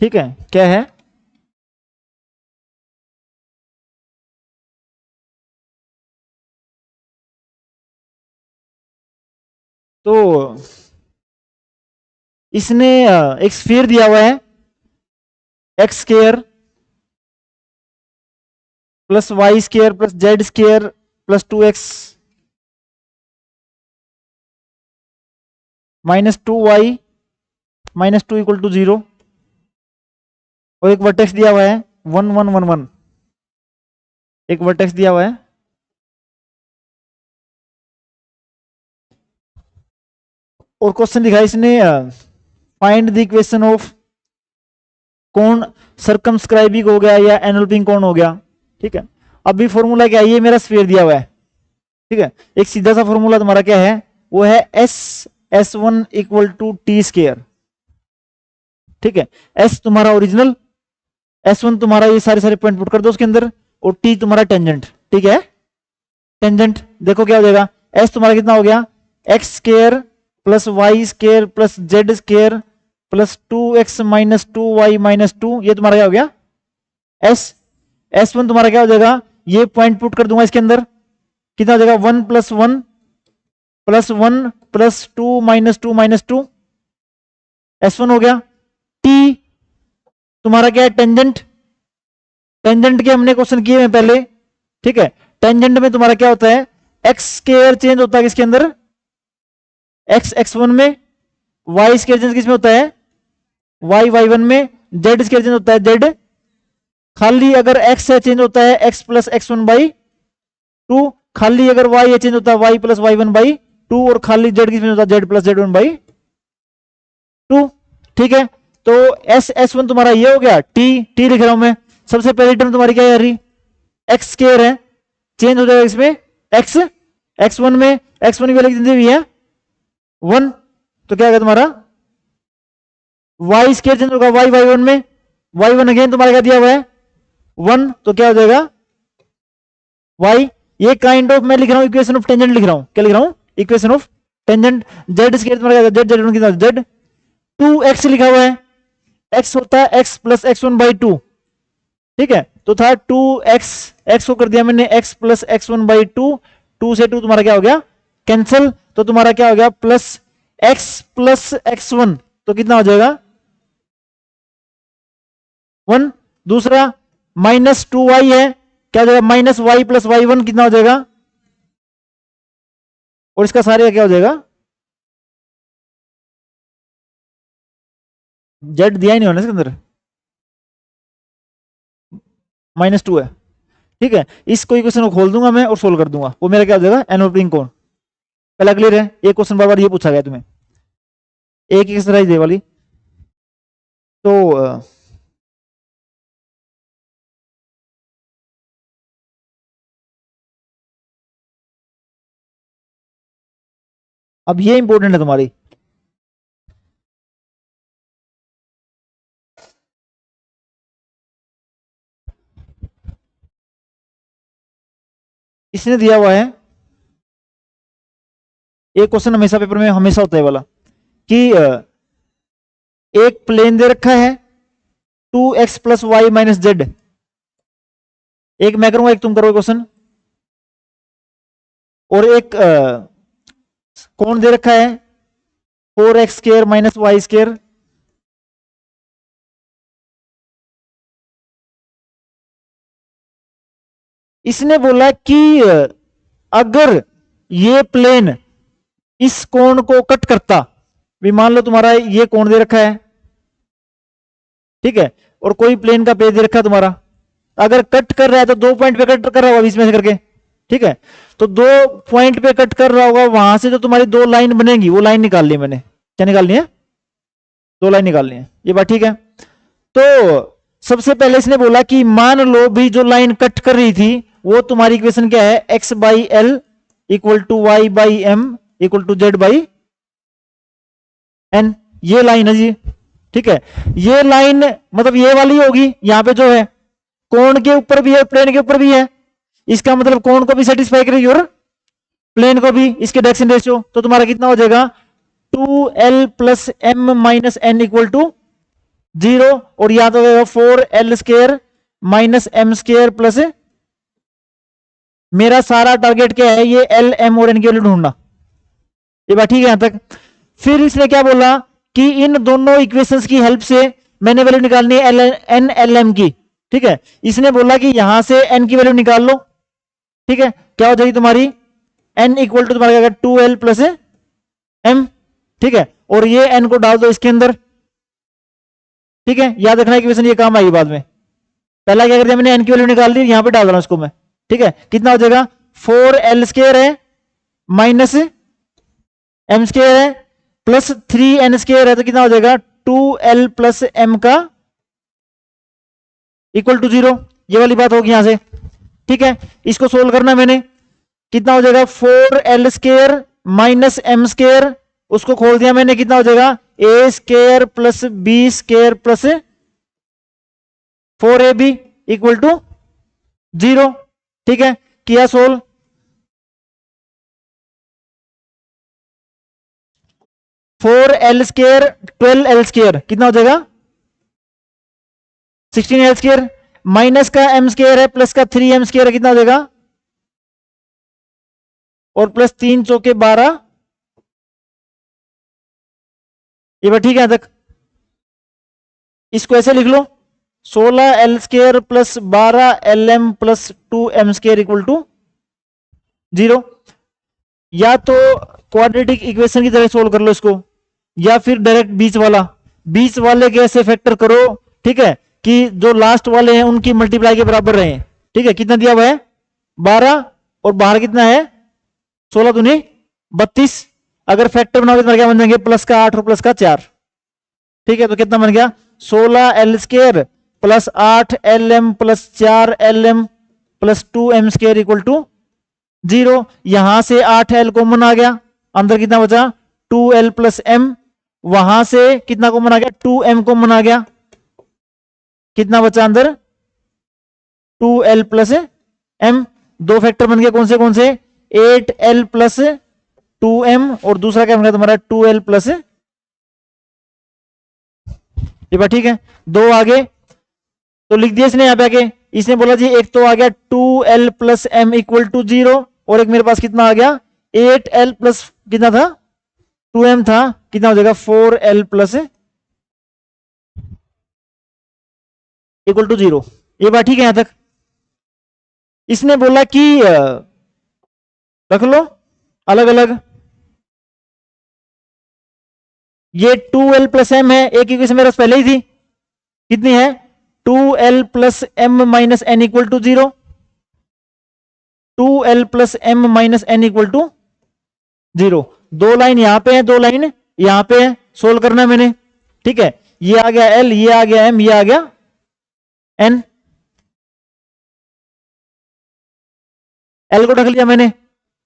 ठीक है, क्या है? तो इसने एक स्फीयर दिया हुआ है, x square plus y square plus z square plus 2x -2y -2 = 0, और एक वर्टेक्स दिया हुआ है 1 1 1 1, एक वर्टेक्स दिया हुआ है। और क्वेश्चन लिखा है इसने, फाइंड द इक्वेशन ऑफ कोण सर्कमस्क्राइबिंग हो गया या एनवलपिंग कोण हो गया। ठीक है, अभी फॉर्मूला क्या है, ये मेरा स्फीयर दिया हुआ है। ठीक है, एक सीधा सा फॉर्मूला तुम्हारा क्या है, वो है S1 = t²। ठीक है, S तुम्हारा ओरिजिनल, S1 तुम्हारा, ये सारे सारे पॉइंट पुट कर दो उसके अंदर, और T तुम्हारा टेंजेंट। ठीक है, टेंजेंट देखो क्या हो जाएगा, S तुम्हारा कितना हो गया, x² plus y² plus z² plus 2x - 2y - 2, ये तुम्हारा क्या हो गया, S1 तुम्हारा क्या हो जाएगा, ये पॉइंट पुट कर दूंगा इसके अंदर, कितना हो जाएगा, 1 + 1 + 1 + 2 - 2 - 2, S1 हो गया। T तुम्हारा क्या है, टेंजेंट। टेंजेंट के हमने क्वेश्चन किए हैं पहले। ठीक है, टेंजेंट में तुम्हारा क्या होता है, x² चेंज होता है किसके अंदर, x1 में, y² चेंज किसमें होता है, y1 में, z² चेंज होता है z, खाली अगर x है चेंज होता है x + x1/2, खाली अगर y है चेंज होता है y + y1/2, और खाली z किसमें होता है z + z1/2। ठीक है, तो S1 तुम्हारा ये हो गया, T लिख रहा हूं मैं। सबसे पहली टर्म तुम्हारी क्या है, x² है, चेंज हो जाएगा इसमें x1 में, x1 की वैल्यू कितनी हुई है 1, तो क्या होगा तुम्हारा y² चेंज होगा y1 में, y1 अगेन तुम्हारा क्या दिया हुआ है 1, तो क्या हो जाएगा y। ये काइंड ऑफ मैं लिख रहा हूं इक्वेशन ऑफ टेंजेंट लिख रहा हूं, क्या लिख रहा हूं, इक्वेशन ऑफ टेंजेंट। z² तुम्हारा क्या, z कितना, z 2x लिखा हुआ है, x होता है x + x1/2। ठीक है, तो था 2x, x को कर दिया मैंने x + x1/2, 2 से 2 तुम्हारा क्या हो गया कैंसिल, तो तुम्हारा क्या हो गया प्लस x + x1, तो कितना हो जाएगा 1। दूसरा -2y है, क्या हो जाएगा, -y + y1 कितना हो जाएगा, और इसका सारे क्या हो जाएगा, z दिया ही नहीं होना इसके अंदर, -2 है। ठीक है, इसको इक्वेशन को खोल दूंगा मैं और सोल्व कर दूंगा, वो मेरा क्या हो जाएगा एनवलपिंग कोण। पहला क्लियर है, ये क्वेश्चन बार बार ये पूछा गया तुम्हें, एक एक्सरसाइज दे वाली। तो अब ये इंपॉर्टेंट है तुम्हारी, इसने दिया हुआ है, एक क्वेश्चन हमेशा पेपर में हमेशा होता है वाला, कि एक प्लेन दे रखा है 2x + y - z, एक मैं करूंगा एक तुम करोगे क्वेश्चन, और एक कोण दे रखा है 4x² - y²। इसने बोला कि अगर ये प्लेन इस कोण को कट करता, भी मान लो तुम्हारा ये कोण दे रखा है, ठीक है, और कोई प्लेन का पेज दे रखा है तुम्हारा, अगर कट कर रहा है तो 2 पॉइंट पे कट कर रहा होगा बीच में से करके। ठीक है, तो 2 पॉइंट पे कट कर रहा होगा, वहां से जो तुम्हारी 2 लाइन बनेगी वो लाइन निकाल ली मैंने, क्या निकालनी है, 2 लाइन निकालनी है, ये बात ठीक है। तो सबसे पहले इसने बोला कि मान लो भी जो लाइन कट कर रही थी वो तुम्हारी इक्वेशन क्या है, x/l = y/m = z/n, ये लाइन है जी। ठीक है, ये लाइन मतलब ये वाली होगी, यहां पे जो है कोण के ऊपर भी है प्लेन के ऊपर भी है, इसका मतलब कोण को भी सेटिस्फाई करेगी और प्लेन को भी, इसके डायरेक्शन रेशियो, तो तुम्हारा कितना हो जाएगा 2l + m - n = 0 और या तो होगा 4l² माइनस m² प्लस, मेरा सारा टारगेट क्या है, ये एल एम और एन की वैल्यू ढूंढना। ये बात ठीक है यहां तक। फिर इसने क्या बोला कि इन दोनों इक्वेशंस की हेल्प से मैंने वैल्यू निकालनी है एन एल एम की। ठीक है, इसने बोला कि यहां से एन की वैल्यू निकाल लो। ठीक है, क्या हो जाएगी तुम्हारी, एन इक्वल टू तुम्हारा क्या, 2l प्लस एम। ठीक है, और ये एन को डाल दो इसके अंदर। ठीक है, याद रखना इक्वेशन ये काम आएगी बाद में। पहला क्या कर दिया मैंने, एन की वैल्यू निकाल दी, यहां पे डाल रहा हूं इसको मैं। ठीक है, कितना हो जाएगा, 4l² है माइनस m² है प्लस 3n² है, तो कितना हो जाएगा 2l प्लस m का इक्वल टू 0। ये वाली बात होगी यहां से। ठीक है, इसको सोल्व करना मैंने, कितना हो जाएगा 4l² माइनस m², उसको खोल दिया मैंने, कितना हो जाएगा a² plus b² plus 4ab equal to 0। ठीक है, किया सोल्व, 4l² 12l² कितना हो जाएगा 16l² माइनस का m² है प्लस का 3m² है, कितना हो जाएगा, और प्लस 3 चौके 12। ये बात ठीक है तक। इसको ऐसे लिख लो, 16l² plus 12lm plus 2m² equal to 0। या तो क्वाड्रेटिक इक्वेशन की तरह सोल्व कर लो इसको, या फिर डायरेक्ट बीच वाले के ऐसे फैक्टर करो। ठीक है, कि जो लास्ट वाले हैं उनकी मल्टीप्लाई के बराबर रहे। ठीक है, कितना दिया हुआ है 12 और बाहर कितना है 16 दूनी 32। अगर फैक्टर बनाओगे तो क्या बन जाएंगे, प्लस का 8 और प्लस का 4। ठीक है, तो कितना बन गया 16l² plus 8lm plus 4lm plus 2m² equal to 0। यहां से 8l कॉमन आ गया, अंदर कितना बचा 2l प्लस m, वहां से कितना कॉमन आ गया 2m कॉमन आ गया, कितना बचा अंदर 2l प्लस m। दो फैक्टर बन गए, कौन से 8l प्लस 2m और दूसरा क्या बन गया तुम्हारा 2l प्लस। ये बात ठीक है, दो आगे तो लिख दिया इसने यहां पे आगे। इसने बोला जी एक तो आ गया 2l plus m equal to 0, और एक मेरे पास कितना आ गया 8l प्लस कितना था 2m था, कितना हो जाएगा 4l प्लस इक्वल टू 0। ये बात ठीक है यहां तक। इसने बोला कि रख लो अलग अलग, ये 2l प्लस m है, एक इक्वेशन मेरे पास पहले ही थी, कितनी है 2l plus m minus n equal to 0, 2l plus m minus n equal to 0। दो लाइन यहां पे है, दो लाइन यहां पे है, सोल्व करना है मैंने। ठीक है, ये आ गया l, ये आ गया m, ये आ गया n। l को रख लिया मैंने।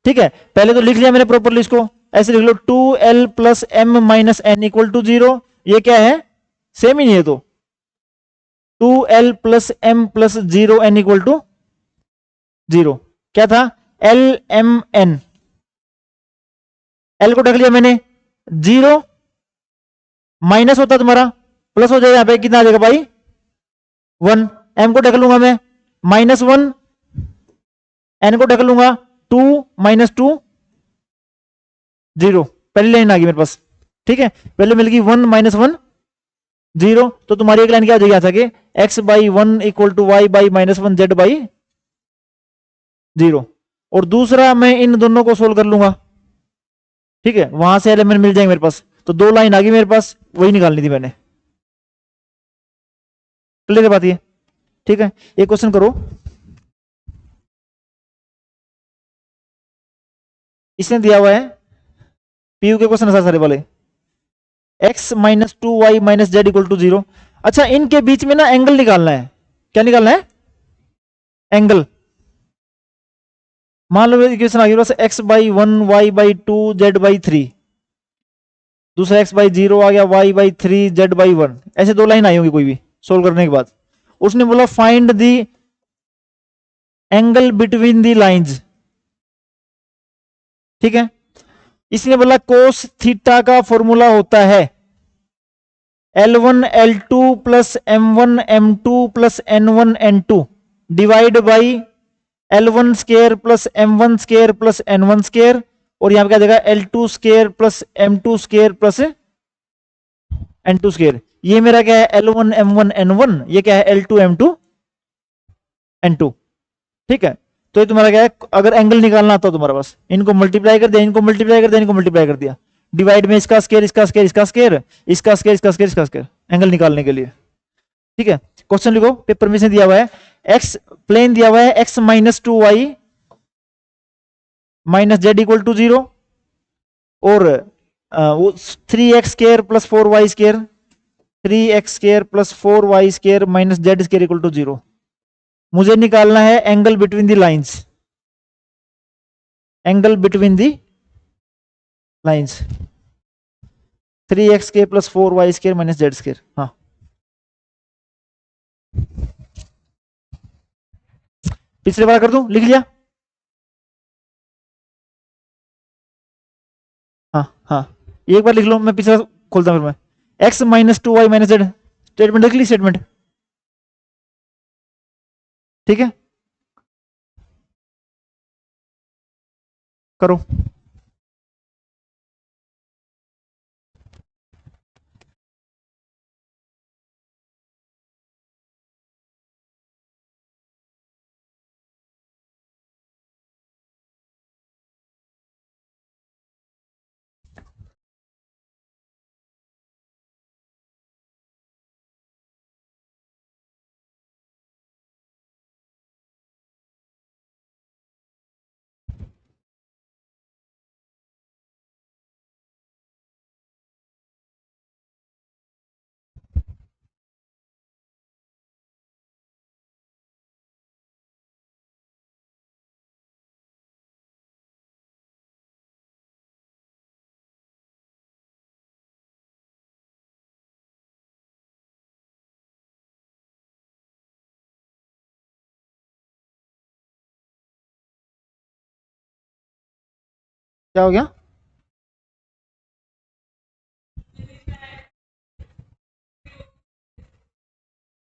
ठीक है, पहले तो लिख लिया मैंने प्रॉपरली, इसको ऐसे लिख लो 2l plus m minus n equal to 0। ये क्या है, सेम ही नहीं है, तो 2l plus m plus 0 n equal to 0 क्या था l m n। l को रख लिया मैंने, 0 माइनस होता तुम्हारा प्लस हो जाएगा, यहां पे कितना आ जाएगा भाई 1। m को ढक लूंगा मैं -1, n को ढक लूंगा 2 -2 0। पहली लाइन आ गई मेरे पास। ठीक है, पहले मिल गई 1 -1 0, तो तुम्हारी एक लाइन क्या हो जाएगी था कि x/1 equal to y/-1 z/0। और दूसरा मैं इन दोनों को सोल्व कर लूंगा। ठीक है, वहां से एलिमेंट मिल जाएंगे मेरे पास, तो दो लाइन आ गई मेरे पास, वही निकालनी थी मैंने। क्लियर बात ये। ठीक है, एक क्वेश्चन करो, इसने दिया हुआ है पीयू के क्वेश्चन सारे वाले, x minus 2y minus Z equal to 0। अच्छा, इनके बीच में ना एंगल निकालना है। क्या निकालना है, एंगल। मान लो इक्वेशन आ गई बस x/1 y/2 z/3, दूसरा x/0 आ गया y/3 z/1, ऐसे दो लाइन आई होगी कोई भी सोल्व करने के बाद। उसने बोला find the angle between the lines. ठीक है, इसने बोला कोस थीटा का फॉर्मूला होता है L1 L2 plus M1 M2 plus N1 N2 divide by L1 square plus M1 square plus N1 square, और यहां पे क्या देगा L2 square plus M2 square plus N2 square. ये मेरा क्या है L1 M1 N1, ये क्या है L2 M2 N2। ठीक है, तो ये तुम्हारा क्या है, अगर एंगल निकालना आता हो तुम्हारे पास, इनको मल्टीप्लाई कर दिया, इनको मल्टीप्लाई कर दिया, इनको मल्टीप्लाई कर दिया, डिवाइड में इसका स्केयर इसका स्केयर इसका स्केयर इसका स्केयर इसका स्केयर इसका स्केयर, एंगल निकालने के लिए। ठीक है, क्वेश्चन लिखो, पेपर में से दिया हुआ है एक्स प्लेन दिया हुआ है x minus 2y minus Z equal to 0, और वो 3x square plus 4y square, 3x square plus 4y square minus z square equal to 0। मुझे निकालना है angle between the lines, angle between the lines 3x square plus 4y square minus z square. हाँ, पिछले बार कर दूं, लिख लिया? हाँ हाँ, एक बार लिख लो, मैं पिछला खोलता हूं फिर मैं। x minus 2y minus Z, statement लिख ली, स्टेटमेंट। ठीक है, करो। क्या हो गया?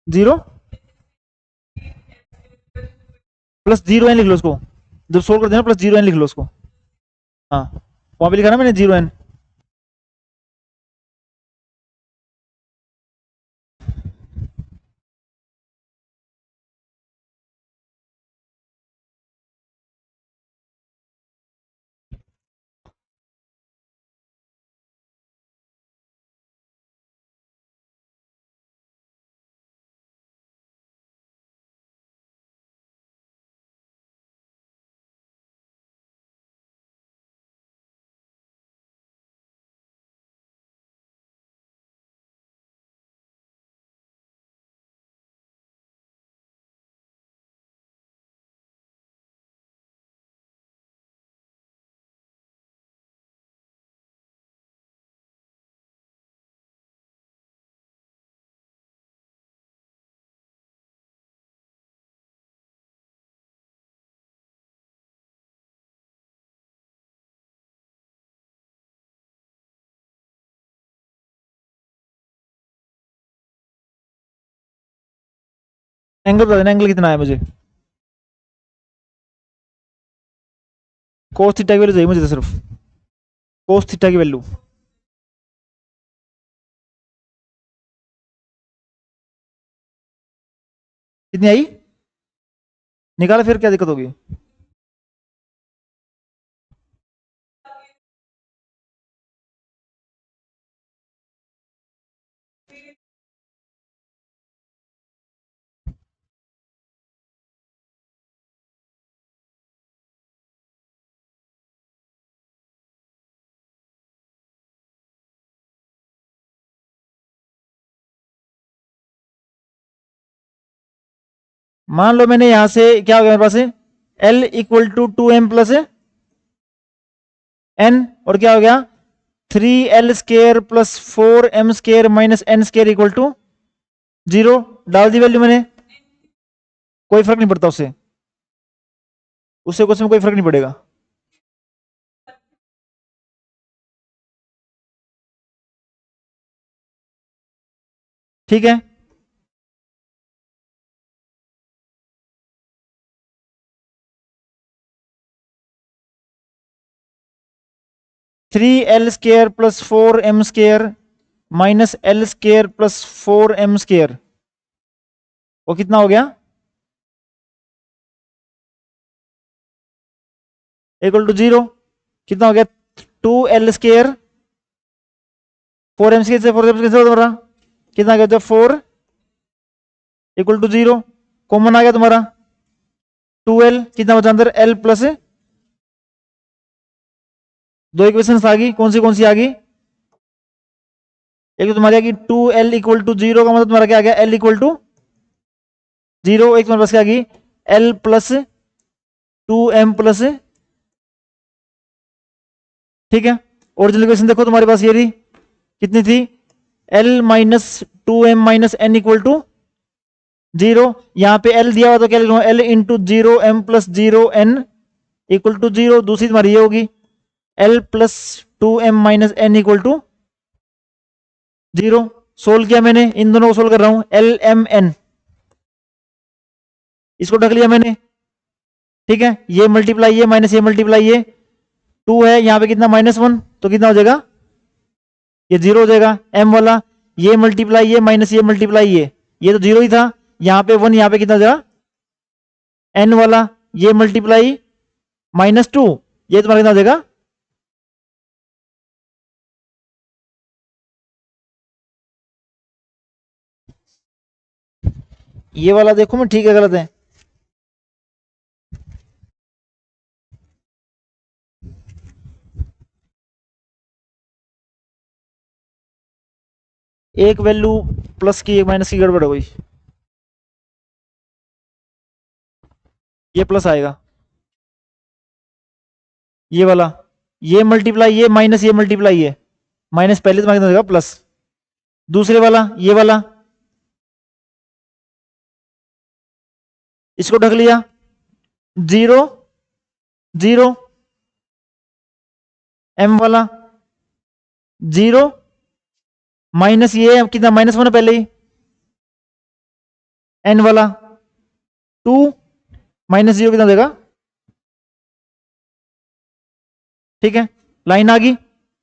जीरो प्लस जीरो एन लिख लो उसको, जब सोल्व कर देना प्लस जीरो एन लिख लो उसको। हाँ, वहां पे लिखा ना मैंने जीरो एन। एंगल बता देना, एंगल कितना है मुझे, कोस थीटा की वैल्यू चाहिए मुझे तो सिर्फ, कोस थीटा की वैल्यू कितनी आई, निकाला, फिर क्या दिक्कत होगी? मान लो मैंने यहां से क्या हो गया मेरे पास, L equal to 2m plus N, और क्या हो गया 3l square plus 4m square minus N square equal to 0। डाल दी वैल्यू मैंने, कोई फर्क नहीं पड़ता उससे, उससे क्वेश्चन में कोई फर्क नहीं पड़ेगा। ठीक है। Three l square plus 4m² minus l square plus 4m², वो कितना हो गया? Equal to 0। कितना हो गया? 2l² 4m² से 4m² कैसे होता रहा? कितना गया? 4 इक्वल टू 0, कॉमन आ गया तुम्हारा 2l, कितना बचा अंदर? l प्लस दो इक्वेशन आ गई, कौन सी आ गई? एक तो तुम्हारी आ गई 2l इक्वल टू 0 का मतलब तुम्हारा क्या आ गया? l equal to 0। एक तुम्हारे पास क्या आ गई? l प्लस 2m प्लस, ठीक है। ओरिजिनल इक्वेशन देखो तुम्हारे पास ये रही, कितनी थी? l minus 2m minus n equal to 0। यहां पे l दिया हुआ तो क्या लिख लूंगा? l into 0m plus 0n equal to 0। दूसरी तुम्हारी ये होगी l plus 2m minus n equal to 0। Solve किया मैंने, इन दोनों को सोल्व कर रहा हूं, l m n, इसको ढक लिया मैंने, ठीक है। ये मल्टीप्लाई ये माइनस ये मल्टीप्लाई ये, 2 है यहाँ पे कितना? -1, तो कितना हो जाएगा? ये 0 हो जाएगा। m वाला ये मल्टीप्लाई ये माइनस ये मल्टीप्लाई ये तो 0 ही था, यहाँ पे 1, यहाँ पे कितना हो जाएगा? n वाला ये मल्टीप्लाई -2, ये तुम्हारा कितना हो जाएगा? ये वाला देखो मैं ठीक है गलत है? एक वैल्यू प्लस की एक माइनस की गड़बड़ हो गई, ये प्लस आएगा, ये वाला ये मल्टीप्लाई ये माइनस ये मल्टीप्लाई ये माइनस, पहले तुम्हारा कितना हो जाएगा? प्लस। दूसरे वाला ये वाला, इसको ढक लिया, 0 0, m वाला 0 माइनस ये कितना? -1 है पहले ही, n वाला 2 माइनस 0 कितना देगा? ठीक है, लाइन आ गई।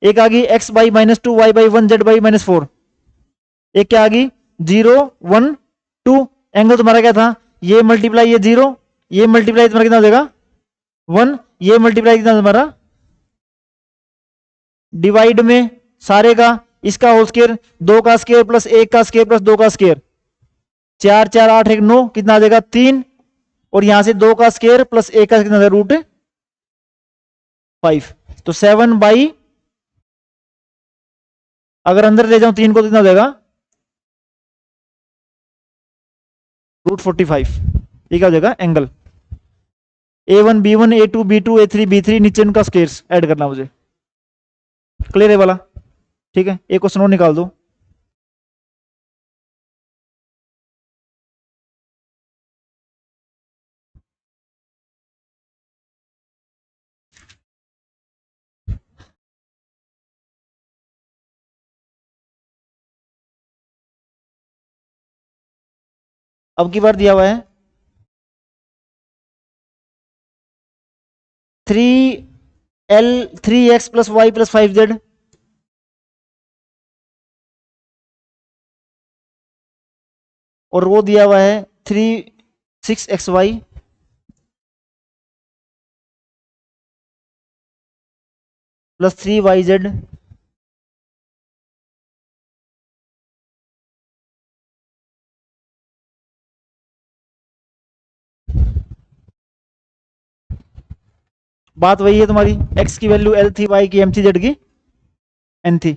एक आ गई x by -2 y by 1 z by -4, एक क्या आ गई? 0 1 2। एंगल तुम्हारा क्या था? ये मल्टीप्लाई ये 0, ये मल्टीप्लाई तुम्हारा कितना हो जाएगा? 1, ये मल्टीप्लाई कितना तुम्हारा? डिवाइड में सारे का, इसका होल स्केयर, 2 का स्केयर प्लस 1 का स्केयर प्लस 2 का स्केयर, 4 4 8 1 9, कितना आ जाएगा? 3। और यहां से 2 का स्केयर प्लस 1 का कितना √5, तो 7 बाई, अगर अंदर ले जाऊं 3 को तो कितना हो जाएगा? √45। ये क्या हो जाएगा? Angle A1 B1 A2 B2 A3 B3, नीचे इनका स्केयर्स ऐड करना मुझे। क्लियर है वाला? ठीक है, एक क्वेश्चन और निकाल दो। अब की बार दिया हुआ है 3l 3x plus y plus 5z, और वो दिया हुआ है 6xy प्लस 3yz। बात वही है तुम्हारी, x की वैल्यू l थी, y की m थी, z की n थी।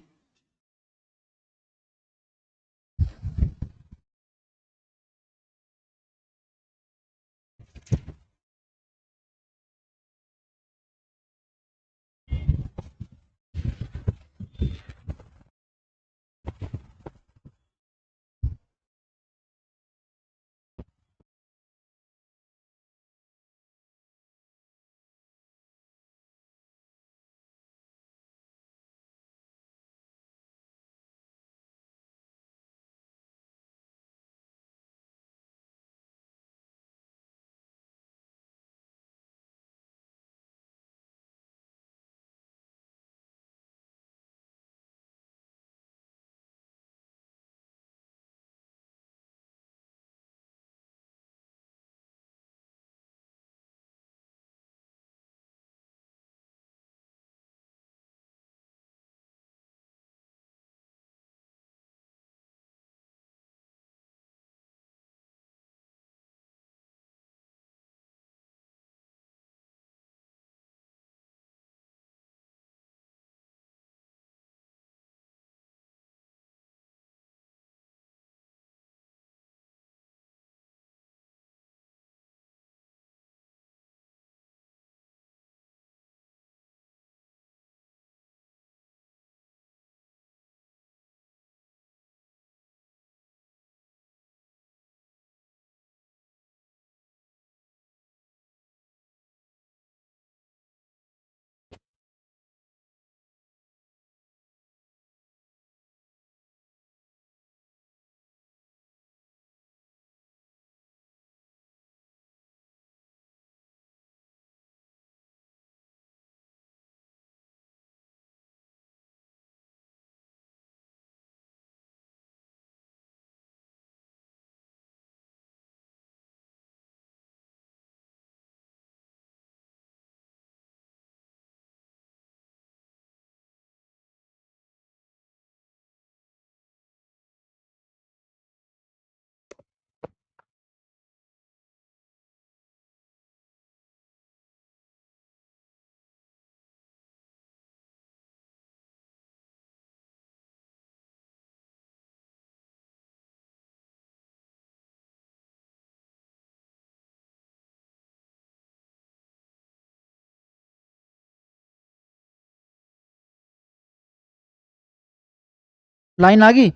लाइन आ गई?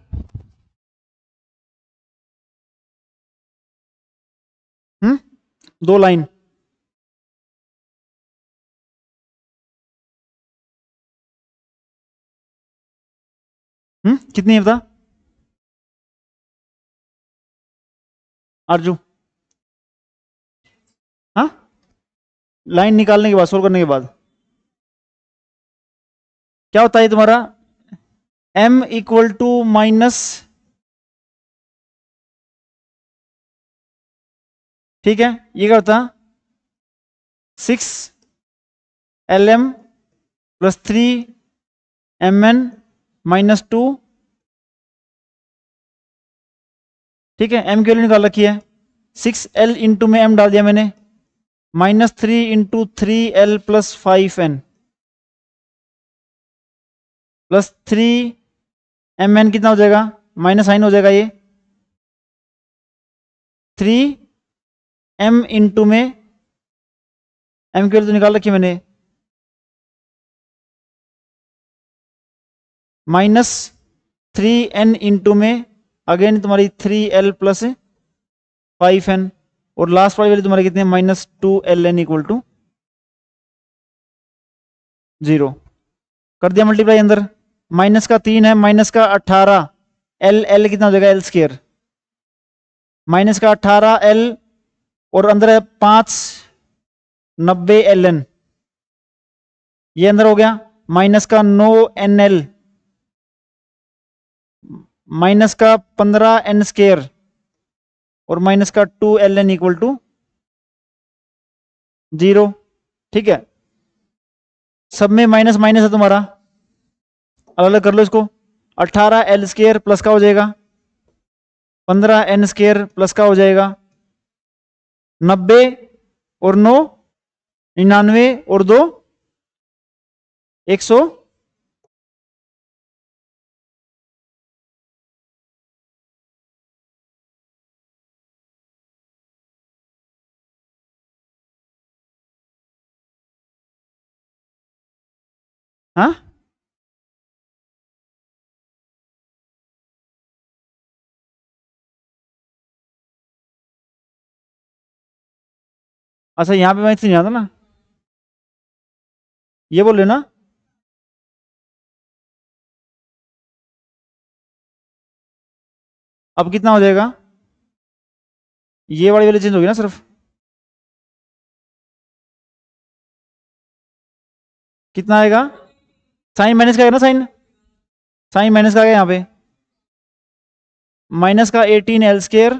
दो लाइन। कितनी है बता अर्जु? हाँ, लाइन निकालने के बाद, सोल्व करने के बाद क्या होता है तुम्हारा? m इक्वल टू माइनस, ठीक है, ये क्या होता? 6 lm प्लस 3 mn माइनस 2, ठीक है, m की वैल्यू निकाल रखी है। 6l इंटू में m डाल दिया मैंने, minus 3 into 3l plus 5n plus 3mn कितना हो जाएगा? माइनस साइन हो जाएगा ये, 3m इंटू में m की वैल्यू तो निकाल रखी मैंने, माइनस 3n इंटू में अगेन तुम्हारी 3l प्लस 5n, और लास्ट वाली वैल्यू तुम्हारी कितनी है? Minus 2ln equal to 0। कर दिया मल्टीप्लाई अंदर, माइनस का 3 है, माइनस का 18, l कितना हो जाएगा? l स्क्वायर, माइनस का 18l और अंदर है 5 90ln, ये अंदर हो गया, माइनस का 9nl, माइनस का 15n स्क्वायर और माइनस का 2ln इक्वल टू 0। ठीक है, सब में माइनस माइनस है तुम्हारा, अलग अलग कर लो इसको। 18l स्क्वायर प्लस का हो जाएगा 15n स्क्वायर प्लस का हो जाएगा 90 और 9 99 और 2 100। हाँ, अच्छा यहाँ पे मैं नहीं आता ना, ये बोल रहे ना? अब कितना हो जाएगा? ये वाली वैल्यू चेंज होगी ना सिर्फ, कितना आएगा? साइन माइनस का है ना, साइन साइन माइनस का आ गया यहाँ पे, माइनस का 18l स्क्वायर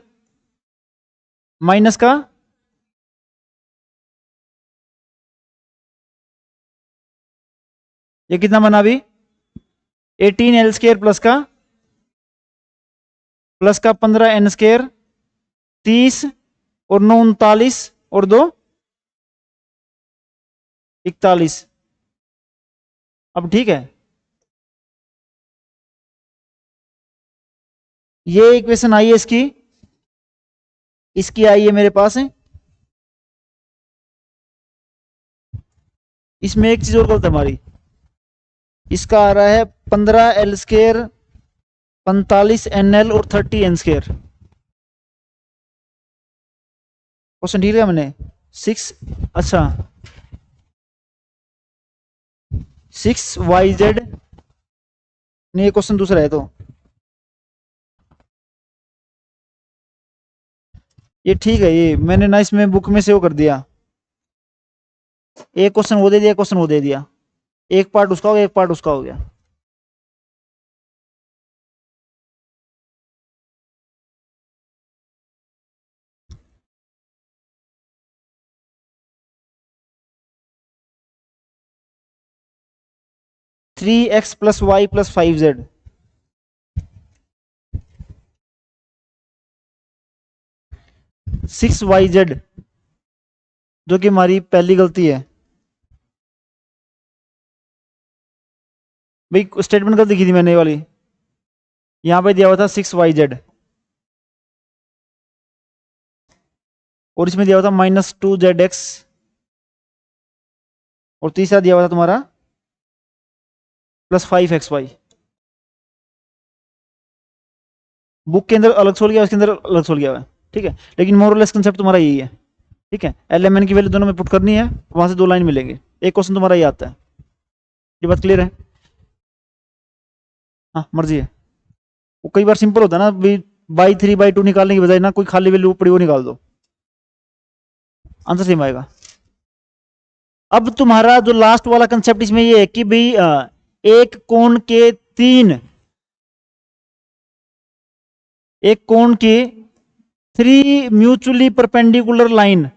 माइनस का ये कितना बना अभी? 18l स्क्वायर प्लस का 15n स्क्वायर 30 और 9 39 और 2 41। अब ठीक है, ये इक्वेशन आई है इसकी, इसकी आई है मेरे पास है। इसमें एक चीज और गलत है हमारी, इसका आ रहा है 15l स्क्वायर 45nl और 30n स्क्वायर। क्वेश्चन ठीक है मैंने 6, अच्छा 6yz, नहीं ये क्वेश्चन दूसरा है, तो ये ठीक है, ये मैंने ना इसमें बुक में से वो कर दिया, एक क्वेश्चन वो दे दिया, क्वेश्चन वो दे दिया, एक पार्ट उसका हो गया, एक पार्ट उसका हो गया। 3x plus y plus 5z, six y z, जो कि हमारी पहली गलती है भाई, स्टेटमेंट गलत लिखी थी मैंने ये वाली, यहां पे दिया हुआ था 6yz और इसमें दिया हुआ था -2zx और तीसरा दिया हुआ था तुम्हारा +5xy। बुक के अंदर अलग सोल्व किया, उसके अंदर अलग सोल्व किया हुआ है, ठीक है, लेकिन मोरलेस कंसेप्ट तुम्हारा यही है, ठीक है। एल एम एन की वैल्यू दोनों में पुट करनी है, वहां से 2 लाइन मिलेंगे, एक क्वेश्चन तुम्हारा ये आता है। ये बात क्लियर है? हाँ मर्जी है। वो कई बार सिंपल होता है ना, बाई 3/2 निकालने की बजाय ना कोई खाली वैल्यू पड़ी वो निकाल दो, आंसर सेम आएगा। अब तुम्हारा जो लास्ट वाला कंसेप्ट इसमें ये है कि भाई एक कोण के तीन, एक कोण के 3 म्यूचुअली परपेंडिकुलर लाइन,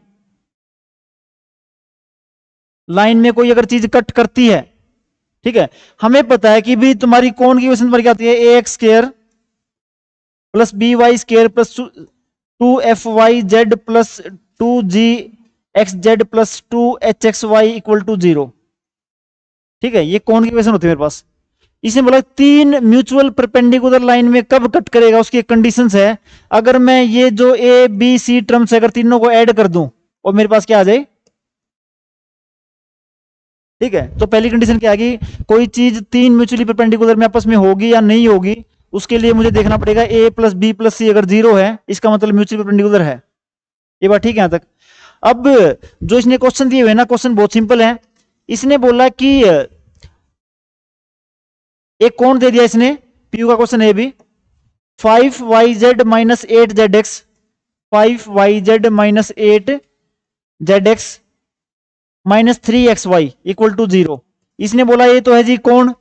लाइन में कोई अगर चीज कट करती है, ठीक है, हमें पता है कि भी तुम्हारी कोण की इक्वेशन तुम्हारी क्या आती है, A X square plus B Y square plus 2 FYZ plus 2GXZ plus 2HXY equal to 0, ठीक है, ये कोण की इक्वेशन होती है मेरे पास। इसने बोला 3 म्यूचुअल परपेंडिकुलर लाइन में कब कट करेगा, उसकी एक कंडीशंस है। अगर मैं ये जो ए बी सी टर्म्स अगर तीनों को ऐड कर दूं और मेरे पास क्या आ जाए, ठीक है, तो पहली कंडीशन क्या आएगी, कोई चीज 3 म्यूचुअली परपेंडिकुलर में आपस में होगी या नहीं होगी, उसके लिए मुझे देखना पड़ेगा ए प्लस बी प्लस सी अगर 0 है, इसका मतलब म्यूचुअली परपेंडिकुलर है। ये बात ठीक है यहां तक? अब जो इसने क्वेश्चन दिए हुए ना, क्वेश्चन बहुत सिंपल है। इसने बोला कि एक कोण दे दिया इसने, पीयू का क्वेश्चन है भी, 5YZ minus 8ZX, 5YZ minus 8ZX minus 3XY equal to 0। इसने बोला ये तो है जी कोण,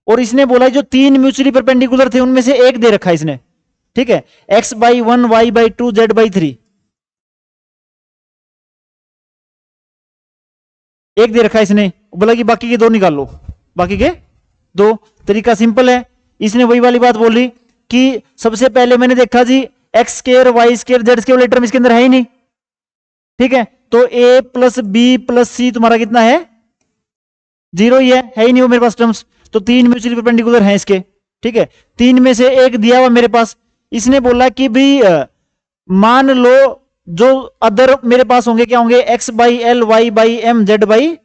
और इसने बोला जो 3 म्यूचुअली परपेंडिकुलर थे उनमें से एक दे रखा है इसने, ठीक है, x/1 y/2 z/3, एक दे रखा है इसने, बोला कि बाकी के 2 निकाल लो, बाकी के 2। तरीका सिंपल है, इसने वही वाली बात बोली कि सबसे पहले मैंने देखा जी X square Y square Z square वाले टर्म इसके अंदर है ही नहीं, ठीक है, तो A plus B plus C तुम्हारा कितना है, 0 ही है ही नहीं वो मेरे पास टर्म्स, तो 3 म्यूचुअली परपेंडिकुलर हैं इसके, ठीक है, 3 में से एक दिया हुआ मेरे पास। इसने बोला कि भाई मान लो जो अदर मेरे पास होंगे क्या होंगे, x/L y/M z/N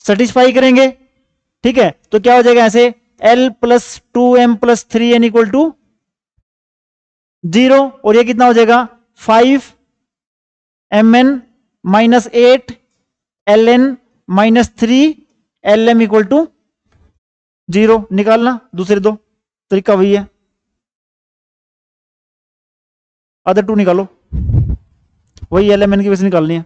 सेटिस्फाई करेंगे, ठीक है, तो क्या हो जाएगा ऐसे L plus 2M plus 3N equal to 0, और ये कितना हो जाएगा 5MN minus 8LN minus 3LM equal to 0। निकालना दूसरे 2, तरीका वही है, अदर 2 निकालो, वही LMN की वजह से निकालनी है।